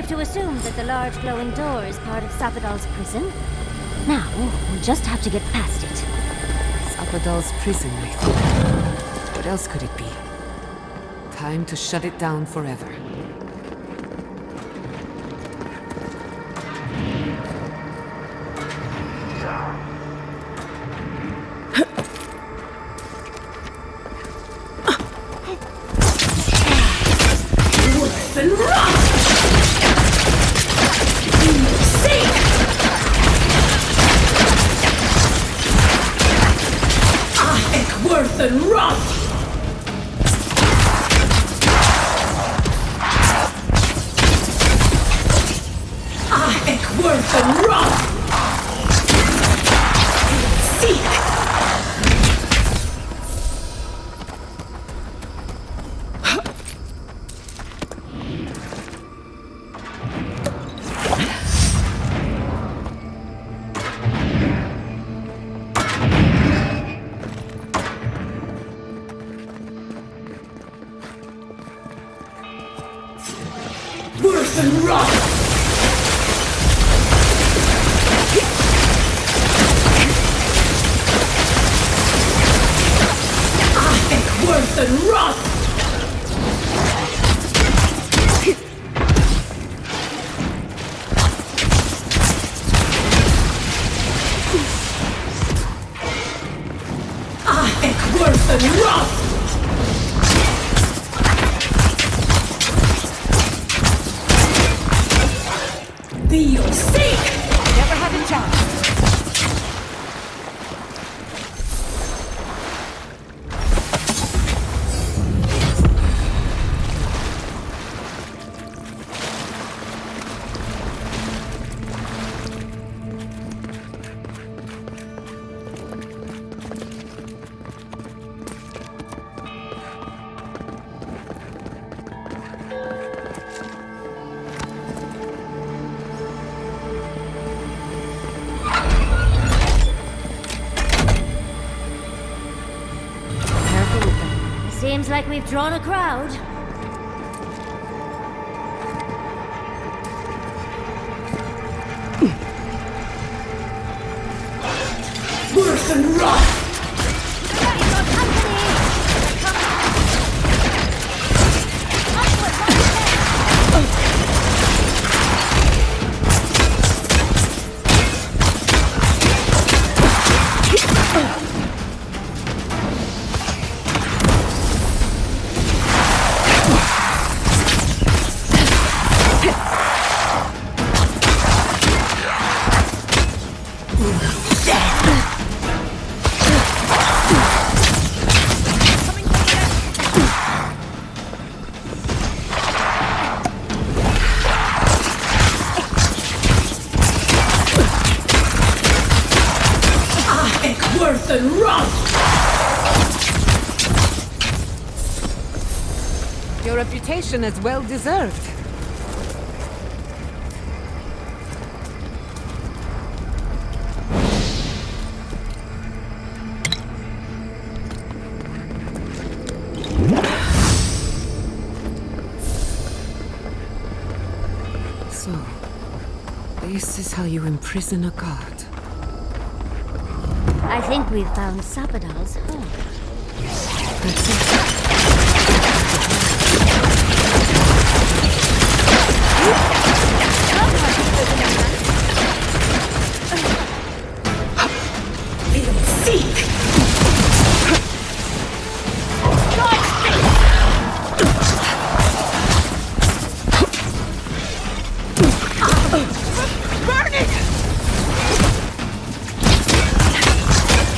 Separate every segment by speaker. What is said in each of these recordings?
Speaker 1: safe to assume that the large glowing door is part of Sapadal's prison. Now, we just have to get past it.
Speaker 2: Sapadal's prison, I think. What else could it be? Time to shut it down forever.
Speaker 1: Seems like we've drawn a crowd.
Speaker 3: Worse than rot!
Speaker 2: Your reputation is well deserved. So, this is how you imprison a god.
Speaker 1: I think we've found Sapadal's home.
Speaker 2: That's it.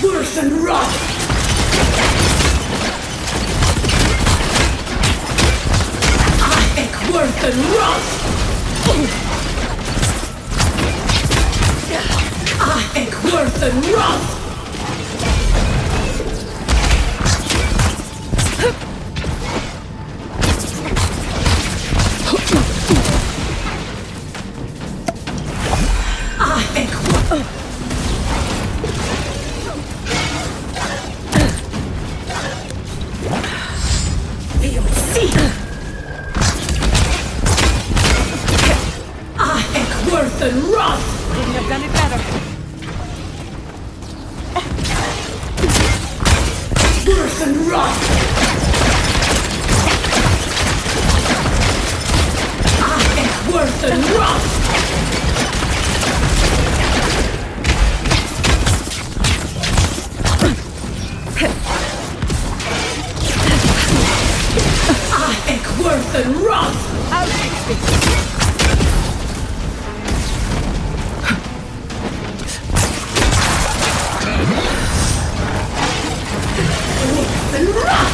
Speaker 3: Worse than rot! rot! I am worse than rot! I am worse than rot!
Speaker 2: I'll fix this!
Speaker 3: Than rot!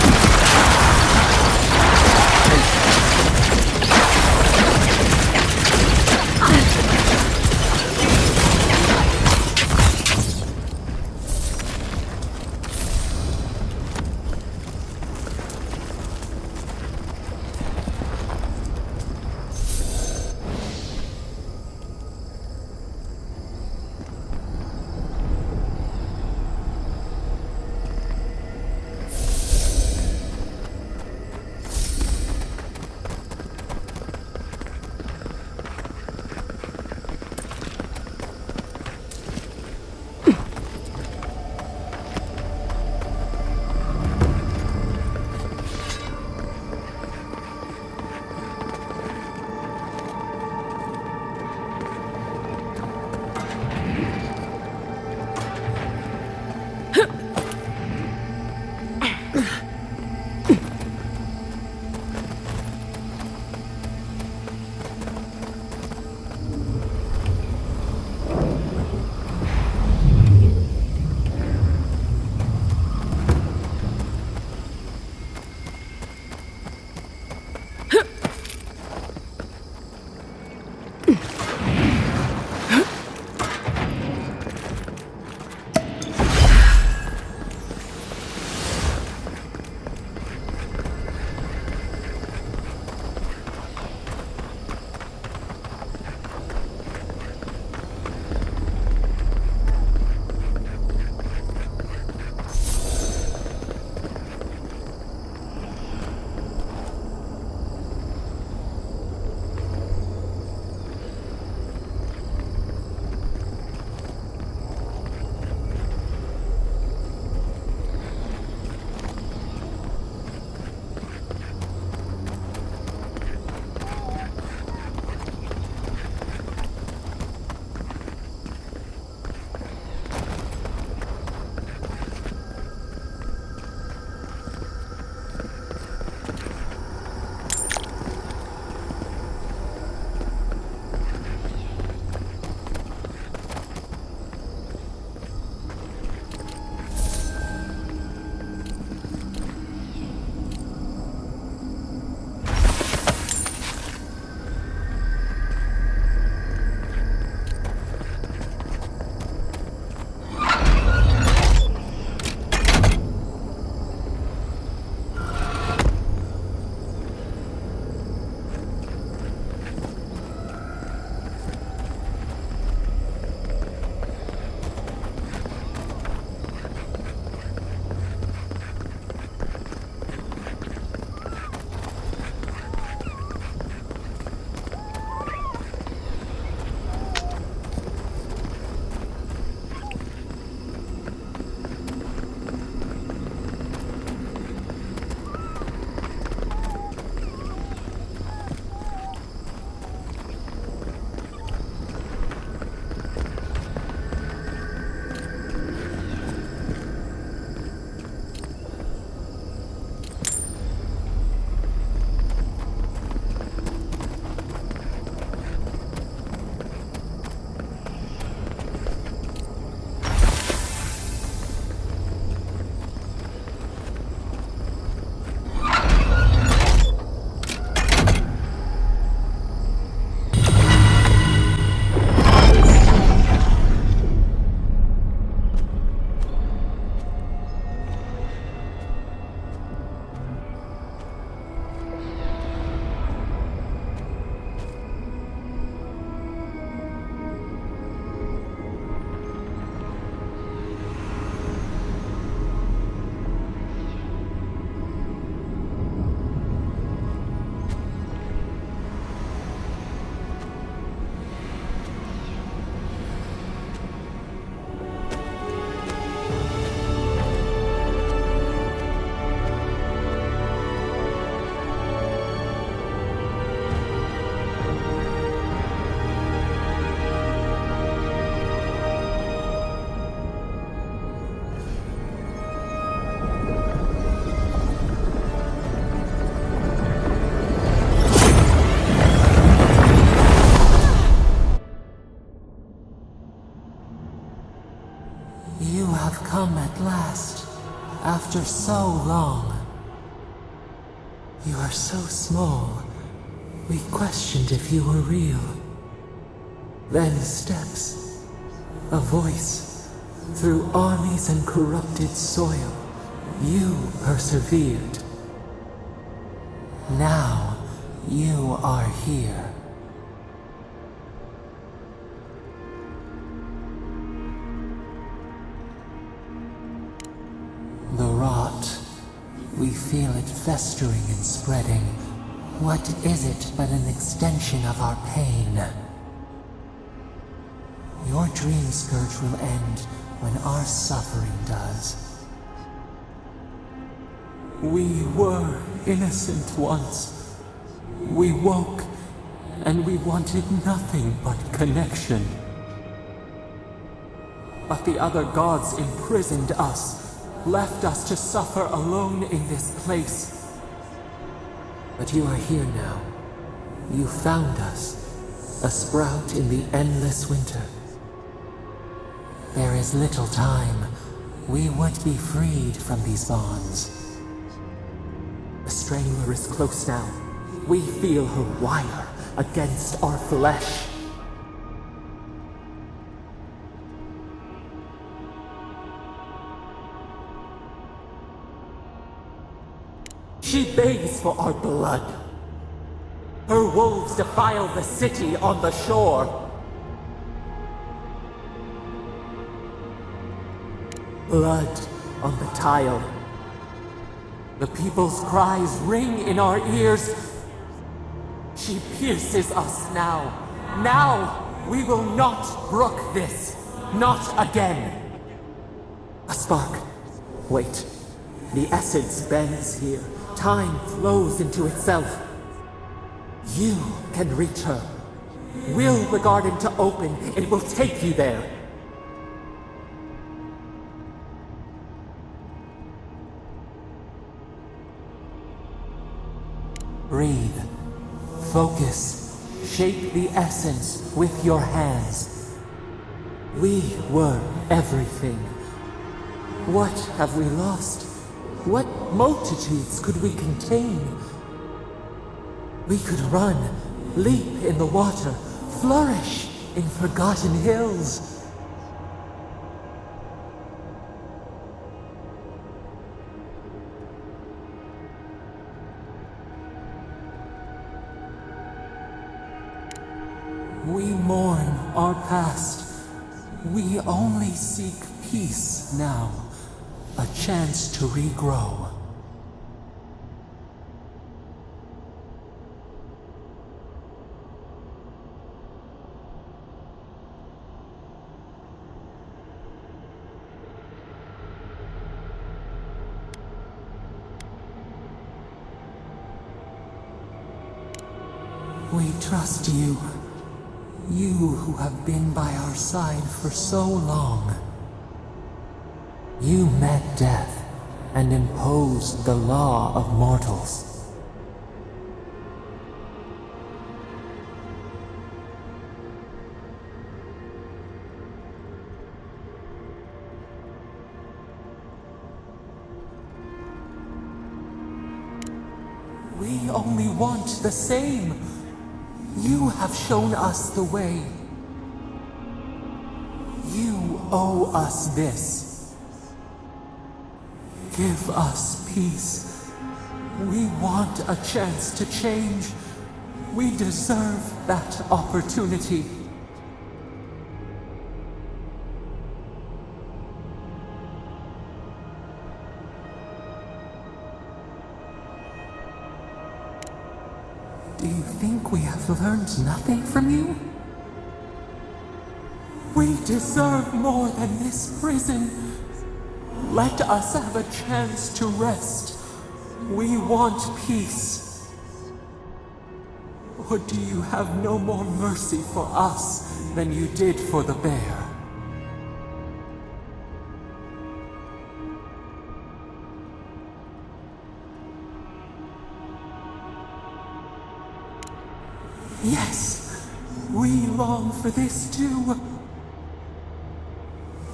Speaker 4: After so long. You are so small. We questioned if you were real. Then steps. A voice. Through armies and corrupted soil. You persevered. Now, you are here. The rot. We feel it festering and spreading. What is it but an extension of our pain? Your dream scourge will end when our suffering does. We were innocent once. We woke, and we wanted nothing but connection. But the other gods imprisoned us, left us to suffer alone in this place. But you are here now. You found us, a sprout in the endless winter. There is little time. We would be freed from these bonds. The Strangler is close now. We feel her wire against our flesh. She begs for our blood. Her wolves defile the city on the shore. Blood on the tile. The people's cries ring in our ears. She pierces us now. Now we will not brook this. Not again. A spark. Wait. The essence bends here. Time flows into itself. You can reach her. Will the garden to open, it will take you there. Breathe. Focus. Shape the essence with your hands. We were everything. What have we lost? What multitudes could we contain? We could run, leap in the water, flourish in forgotten hills. We mourn our past. We only seek peace now. A chance to regrow. We trust you. You who have been by our side for so long. You met death and imposed the law of mortals. We only want the same. You have shown us the way. You owe us this. Give us peace. We want a chance to change. We deserve that opportunity. Do you think we have learned nothing from you? We deserve more than this prison. Let us have a chance to rest. We want peace. Or do you have no more mercy for us than you did for the bear? Yes, we long for this too.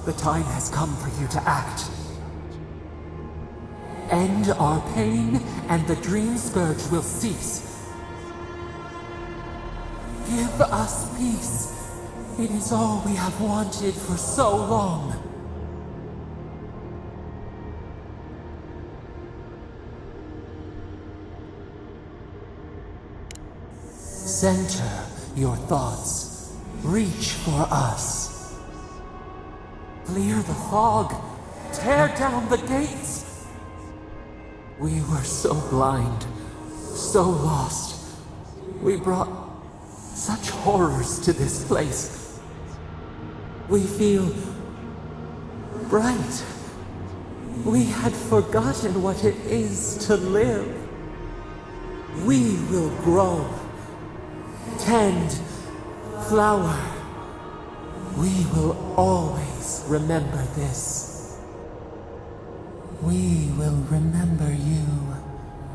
Speaker 4: The time has come for you to act. end our pain, and the dream scourge will cease. Give us peace. It is all we have wanted for so long. Center your thoughts. Reach for us. Clear the fog. Tear down the gates. We were so blind, so lost. We brought such horrors to this place. We feel bright. We had forgotten what it is to live. We will grow. Tend, flower. We will always remember this. We will remember you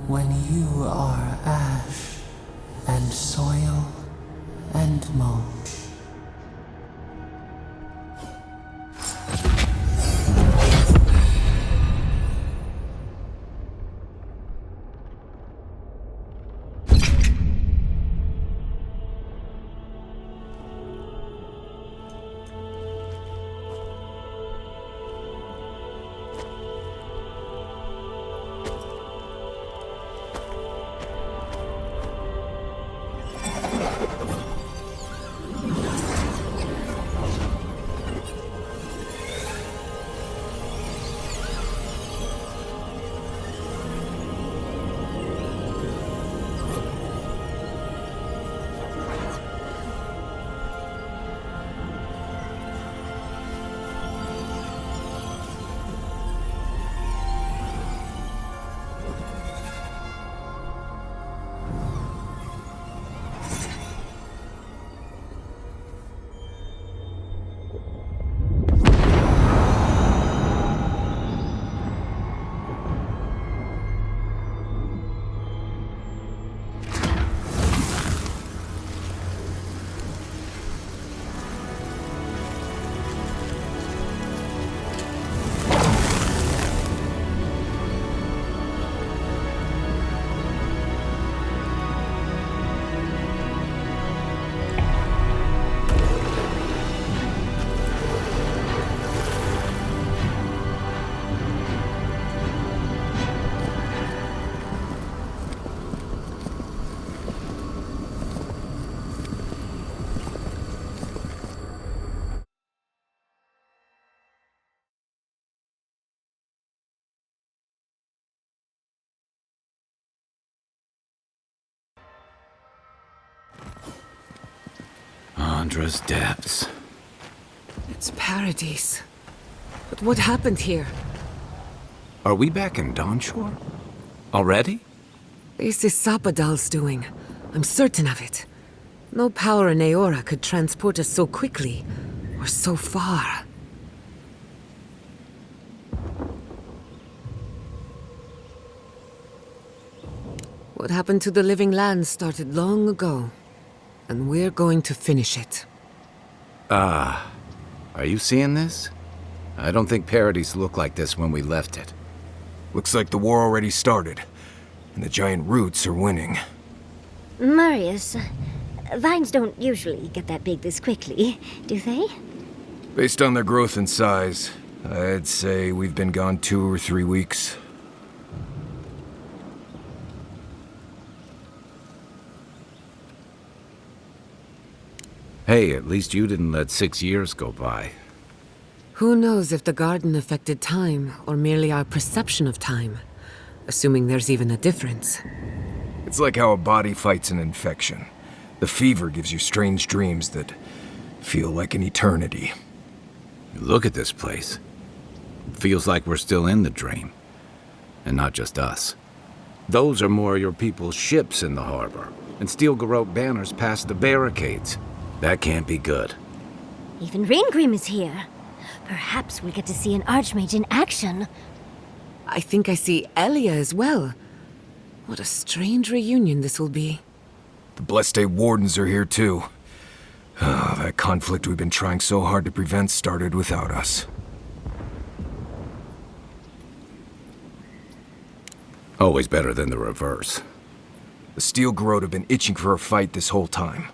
Speaker 4: when you are ash and soil and mulch.
Speaker 5: Andra's depths.
Speaker 2: It's paradise. But what happened here?
Speaker 5: Are we back in Dawnshore? Already?
Speaker 2: This is Sapadal's doing. I'm certain of it. No power in Aora could transport us so quickly, or so far. What happened to the living land started long ago, and we're going to finish it.
Speaker 5: Are you seeing this? I don't think Paradise looked like this when we left it.
Speaker 6: Looks like the war already started, and the giant roots are winning.
Speaker 1: Marius, vines don't usually get that big this quickly, do they?
Speaker 6: Based on their growth and size, I'd say we've been gone 2 or 3 weeks.
Speaker 5: Hey, at least you didn't let 6 years go by.
Speaker 2: Who knows if the garden affected time, or merely our perception of time, assuming there's even a difference.
Speaker 6: It's like how a body fights an infection. The fever gives you strange dreams that feel like an eternity.
Speaker 5: Look at this place. It feels like we're still in the dream. And not just us. Those are more your people's ships in the harbor, and steel Garrote banners past the barricades. That can't be good.
Speaker 1: Even Ringrim is here. Perhaps we'll get to see an Archmage in action.
Speaker 2: I think I see Elia as well. What a strange reunion this will be.
Speaker 6: The Blessed Wardens are here too. That conflict we've been trying so hard to prevent started without us.
Speaker 5: Always better than the reverse.
Speaker 6: The Steel Garrote have been itching for a fight this whole time.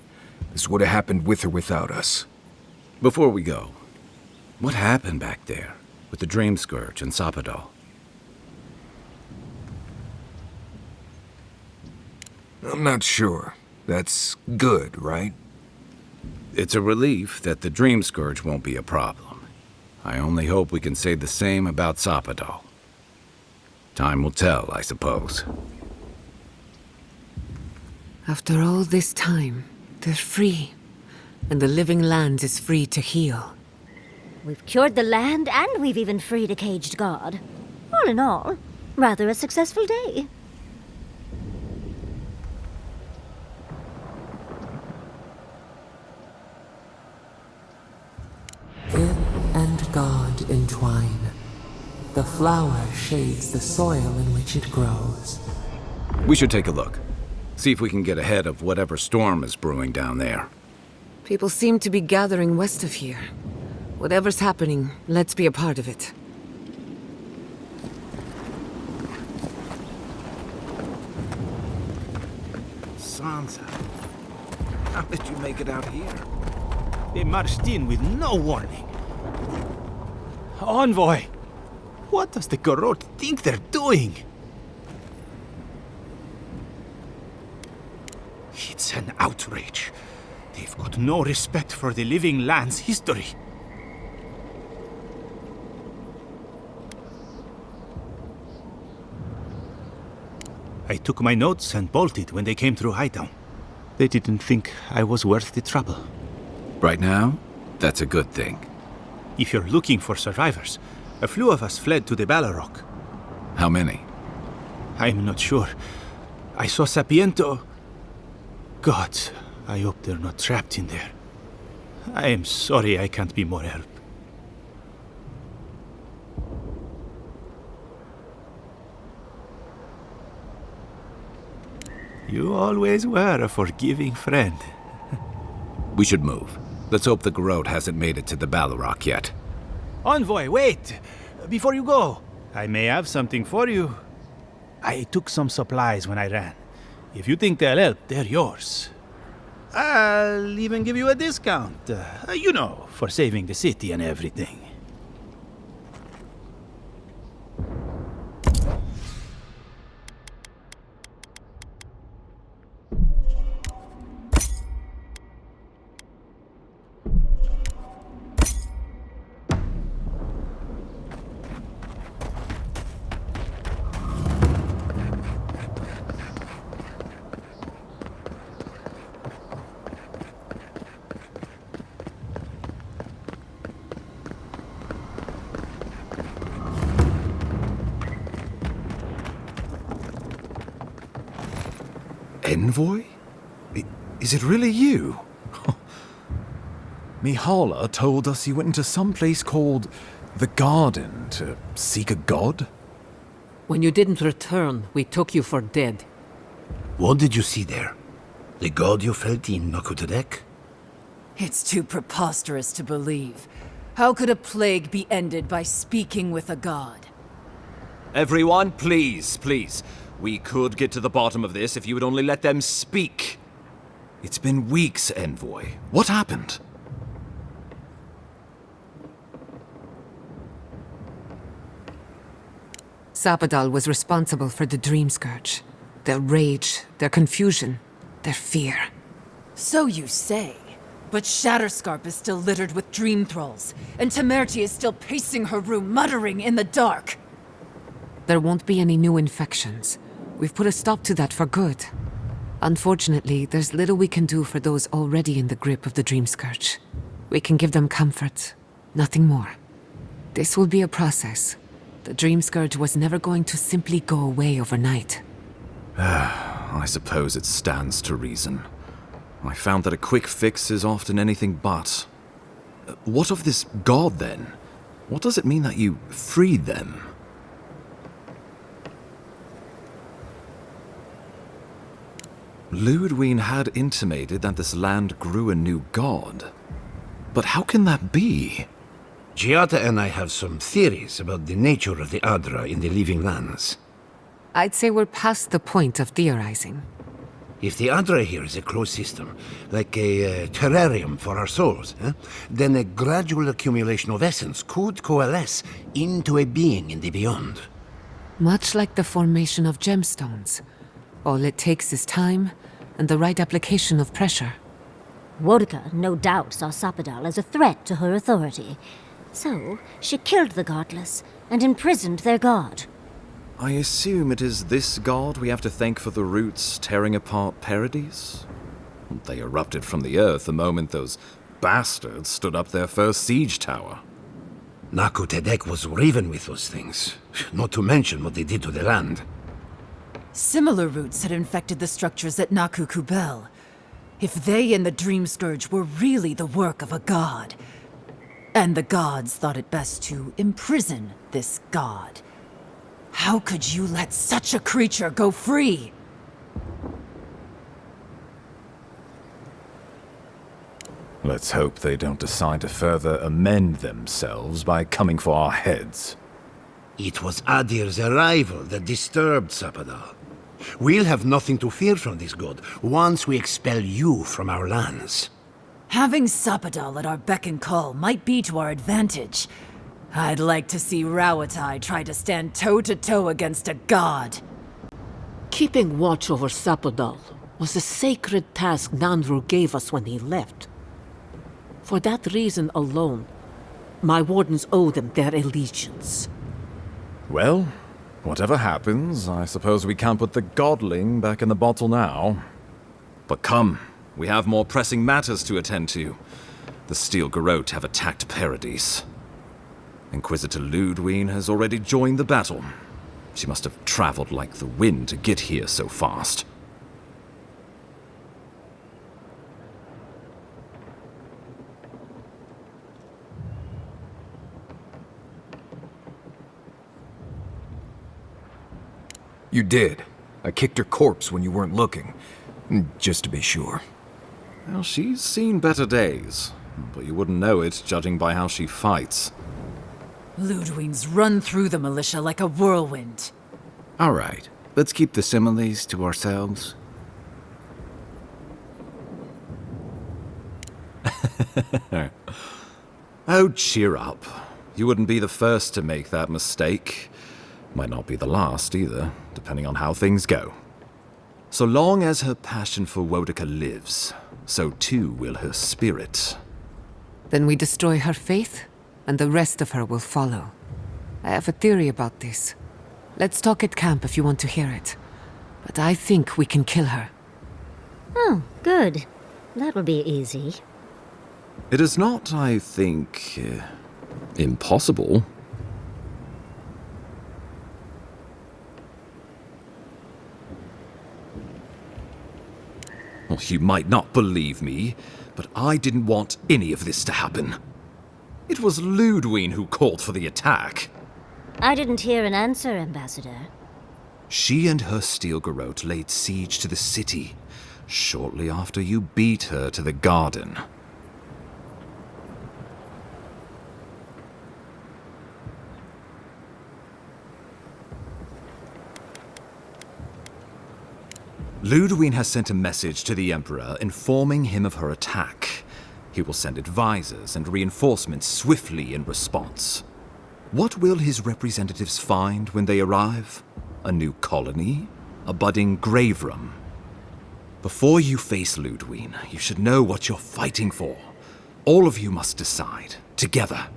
Speaker 6: This would have happened with or without us.
Speaker 5: Before we go, what happened back there with the Dream Scourge and Sapadal?
Speaker 6: I'm not sure. That's good, right?
Speaker 5: It's a relief that the Dream Scourge won't be a problem. I only hope we can say the same about Sapadal. Time will tell, I suppose.
Speaker 2: After all this time, they're free. And the living land is free to heal.
Speaker 1: We've cured the land, and we've even freed a caged god. All in all, rather a successful day.
Speaker 4: It and God entwine. The flower shades the soil in which it grows.
Speaker 5: We should take a look. See if we can get ahead of whatever storm is brewing down there.
Speaker 2: People seem to be gathering west of here. Whatever's happening, let's be a part of it.
Speaker 5: Sansa, how did you make it out here?
Speaker 7: They marched in with no warning. Envoy! What does the Garrote think they're doing? It's an outrage. They've got no respect for the living land's history. I took my notes and bolted when they came through Hightown. They didn't think I was worth the trouble.
Speaker 5: Right now, that's a good thing.
Speaker 7: If you're looking for survivors, a few of us fled to the Balrog.
Speaker 5: How many?
Speaker 7: I'm not sure. I saw Sapiento. God, I hope they're not trapped in there. I am sorry I can't be more help. You always were a forgiving friend.
Speaker 5: We should move. Let's hope the Garrote hasn't made it to the Balrog yet.
Speaker 7: Envoy, wait! Before you go, I may have something for you. I took some supplies when I ran. If you think they'll help, they're yours. I'll even give you a discount. You know, for saving the city and everything.
Speaker 8: Envoy? Is it really you? Mihala told us you went into some place called the Garden to seek a god?
Speaker 2: When you didn't return, we took you for dead.
Speaker 9: What did you see there? The god you felt in Makutadek?
Speaker 10: It's too preposterous to believe. How could a plague be ended by speaking with a god?
Speaker 11: Everyone, please, please. We could get to the bottom of this if you would only let them speak.
Speaker 8: It's been weeks, Envoy. What happened?
Speaker 2: Sapadal was responsible for the Dream Scourge. Their rage, their confusion, their fear.
Speaker 10: So you say. But Shatterscarp is still littered with dream thralls, and Temerty is still pacing her room, muttering in the dark.
Speaker 2: There won't be any new infections. We've put a stop to that for good. Unfortunately, there's little we can do for those already in the grip of the Dream Scourge. We can give them comfort, nothing more. This will be a process. The Dream Scourge was never going to simply go away overnight.
Speaker 8: I suppose it stands to reason. I found that a quick fix is often anything but. What of this god, then? What does it mean that you freed them? Ludwine had intimated that this land grew a new god. But how can that be?
Speaker 9: Giada and I have some theories about the nature of the Adra in the living lands.
Speaker 2: I'd say we're past the point of theorizing.
Speaker 9: If the Adra here is a closed system, like a terrarium for our souls, then a gradual accumulation of essence could coalesce into a being in the beyond.
Speaker 2: Much like the formation of gemstones. All it takes is time and the right application of pressure.
Speaker 1: Wodka no doubt saw Sapadal as a threat to her authority. So, she killed the Godless and imprisoned their god.
Speaker 11: I assume it is this god we have to thank for the roots tearing apart Paradise? They erupted from the earth the moment those bastards stood up their first siege tower.
Speaker 9: Naku Tedek was riven with those things, not to mention what they did to the land.
Speaker 10: Similar roots had infected the structures at Naku Kubel. If they and the Dream Scourge were really the work of a god, and the gods thought it best to imprison this god, how could you let such a creature go free?
Speaker 6: Let's hope they don't decide to further amend themselves by coming for our heads.
Speaker 9: It was Adir's arrival that disturbed Sapadal. We'll have nothing to fear from this god once we expel you from our lands.
Speaker 10: Having Sapadal at our beck and call might be to our advantage. I'd like to see Rawatai try to stand toe-to-toe against a god.
Speaker 12: Keeping watch over Sapadal was a sacred task Nanru gave us when he left. For that reason alone, my wardens owe them their allegiance.
Speaker 6: Well, whatever happens, I suppose we can't put the godling back in the bottle now.
Speaker 11: But come, we have more pressing matters to attend to. The Steel Garrote have attacked Paradise. Inquisitor Ludwine has already joined the battle. She must have traveled like the wind to get here so fast.
Speaker 6: You did. I kicked her corpse when you weren't looking. Just to be sure.
Speaker 11: Well, she's seen better days, but you wouldn't know it judging by how she fights.
Speaker 10: Ludwine's run through the militia like a whirlwind.
Speaker 5: All right, let's keep the similes to ourselves.
Speaker 11: Oh, cheer up. You wouldn't be the first to make that mistake. Might not be the last either, depending on how things go. So long as her passion for Wodika lives, so too will her spirit.
Speaker 2: Then we destroy her faith, and the rest of her will follow. I have a theory about this. Let's talk at camp if you want to hear it. But I think we can kill her.
Speaker 1: Oh, good. That will be easy.
Speaker 11: It is not, I think, impossible. Well, you might not believe me, but I didn't want any of this to happen. It was Ludwine who called for the attack.
Speaker 1: I didn't hear an answer, Ambassador.
Speaker 11: She and her Steel Garrote laid siege to the city, shortly after you beat her to the garden. Ludwine has sent a message to the Emperor informing him of her attack. He will send advisors and reinforcements swiftly in response. What will his representatives find when they arrive? A new colony? A budding grave room? Before you face Ludwine, you should know what you're fighting for. All of you must decide, together.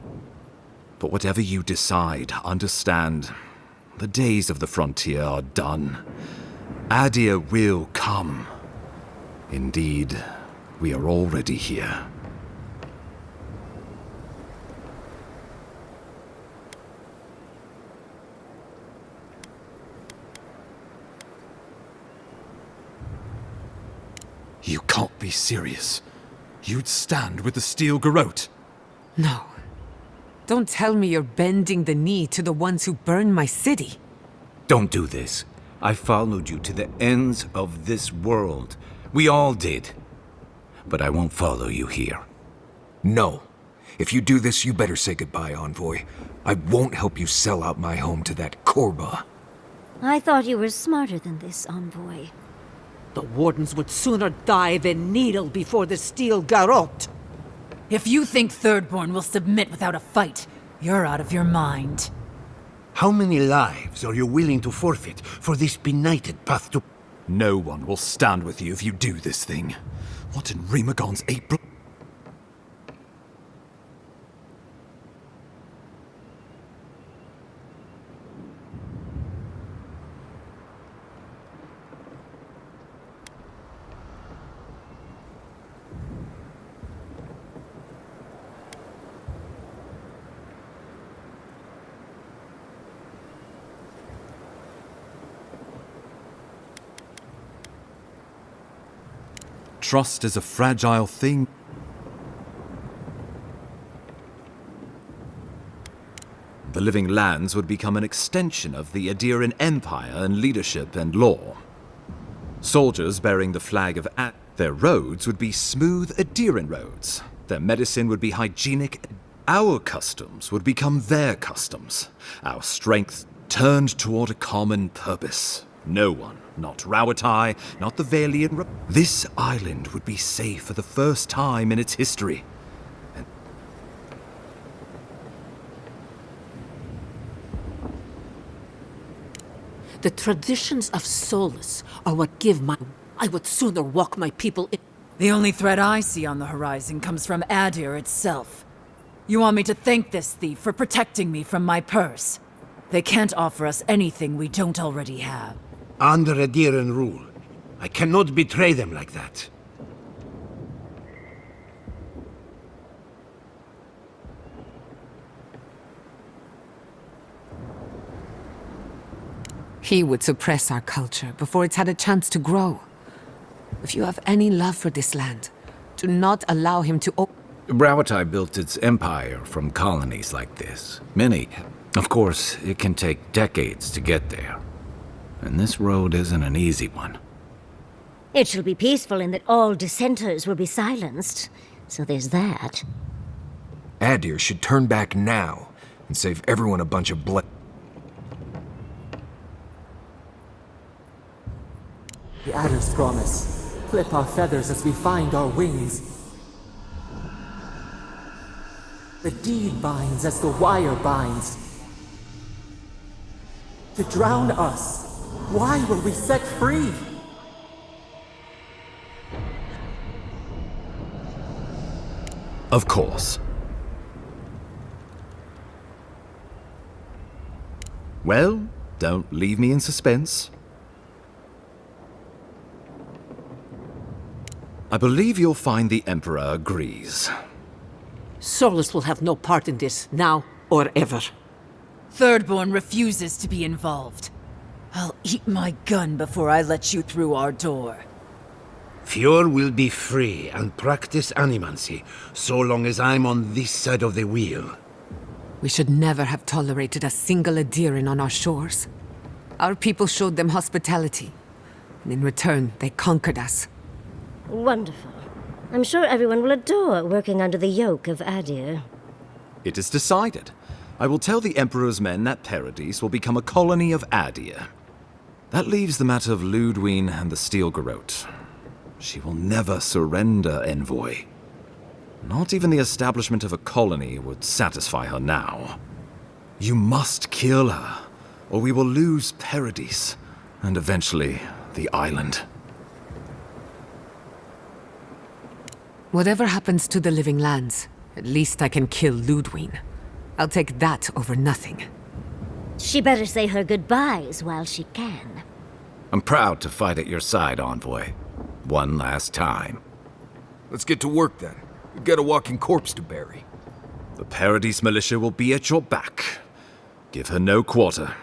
Speaker 11: But whatever you decide, understand, the days of the frontier are done. Adir will come. Indeed, we are already here. You can't be serious. You'd stand with the Steel Garrote.
Speaker 2: No. Don't tell me you're bending the knee to the ones who burned my city.
Speaker 9: Don't do this. I followed you to the ends of this world. We all did. But I won't follow you here.
Speaker 6: No. If you do this, you better say goodbye, Envoy. I won't help you sell out my home to that Korba.
Speaker 1: I thought you were smarter than this, Envoy.
Speaker 12: The Wardens would sooner die than kneel before the steel garrote.
Speaker 10: If you think Thirdborn will submit without a fight, you're out of your mind.
Speaker 9: How many lives are you willing to forfeit for this benighted path to...
Speaker 11: No one will stand with you if you do this thing. What in Remagon's April? Trust is a fragile thing. The Living Lands would become an extension of the Adiran Empire in leadership and law. Soldiers bearing the flag of their roads would be smooth Adiran roads. Their medicine would be hygienic. Our customs would become their customs. Our strength turned toward a common purpose. No one, not Rawatai, not the Valiant. This island would be safe for the first time in its history.
Speaker 12: The traditions of Solus are what give my... I would sooner walk my people in...
Speaker 10: The only threat I see on the horizon comes from Adir itself. You want me to thank this thief for protecting me from my purse? They can't offer us anything we don't already have.
Speaker 9: Under Adiran rule, I cannot betray them like that.
Speaker 2: He would suppress our culture before it's had a chance to grow. If you have any love for this land, do not allow him to...
Speaker 5: Rawatai built its empire from colonies like this. Many. Of course, it can take decades to get there. And this road isn't an easy one.
Speaker 1: It shall be peaceful in that all dissenters will be silenced. So there's that.
Speaker 6: Adir should turn back now and save everyone a bunch of blood.
Speaker 4: The adder's promise. Clip our feathers as we find our wings. The deed binds as the wire binds. To drown us. Why were we set free?
Speaker 11: Of course. Well, don't leave me in suspense. I believe you'll find the Emperor agrees.
Speaker 12: Solus will have no part in this, now or ever.
Speaker 10: Thirdborn refuses to be involved. I'll eat my gun before I let you through our door.
Speaker 9: Fjord will be free and practice animancy, so long as I'm on this side of the wheel.
Speaker 2: We should never have tolerated a single Adiran on our shores. Our people showed them hospitality, and in return, they conquered us.
Speaker 1: Wonderful. I'm sure everyone will adore working under the yoke of Adir.
Speaker 11: It is decided. I will tell the Emperor's men that Paradise will become a colony of Adir. That leaves the matter of Ludwine and the Steel Garrote. She will never surrender, Envoy. Not even the establishment of a colony would satisfy her now. You must kill her, or we will lose Paradise, and eventually the island.
Speaker 2: Whatever happens to the Living Lands, at least I can kill Ludwine. I'll take that over nothing.
Speaker 1: She better say her goodbyes while she can.
Speaker 5: I'm proud to fight at your side, Envoy. One last time.
Speaker 6: Let's get to work then. We've got a walking corpse to bury.
Speaker 11: The Paradise militia will be at your back. Give her no quarter.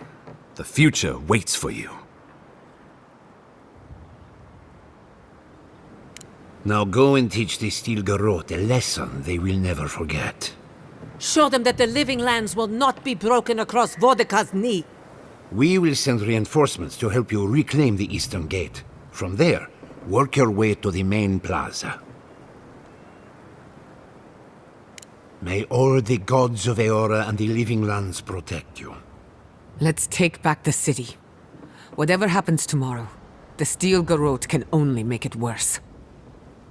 Speaker 11: The future waits for you.
Speaker 9: Now go and teach the Steel Garrote a lesson they will never forget.
Speaker 12: Show them that the Living Lands will not be broken across Vodka's knee.
Speaker 9: We will send reinforcements to help you reclaim the Eastern Gate. From there, work your way to the main plaza. May all the gods of Eora and the Living Lands protect you.
Speaker 2: Let's take back the city. Whatever happens tomorrow, the Steel Garrote can only make it worse.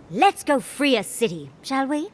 Speaker 1: Let's go free a city, shall we?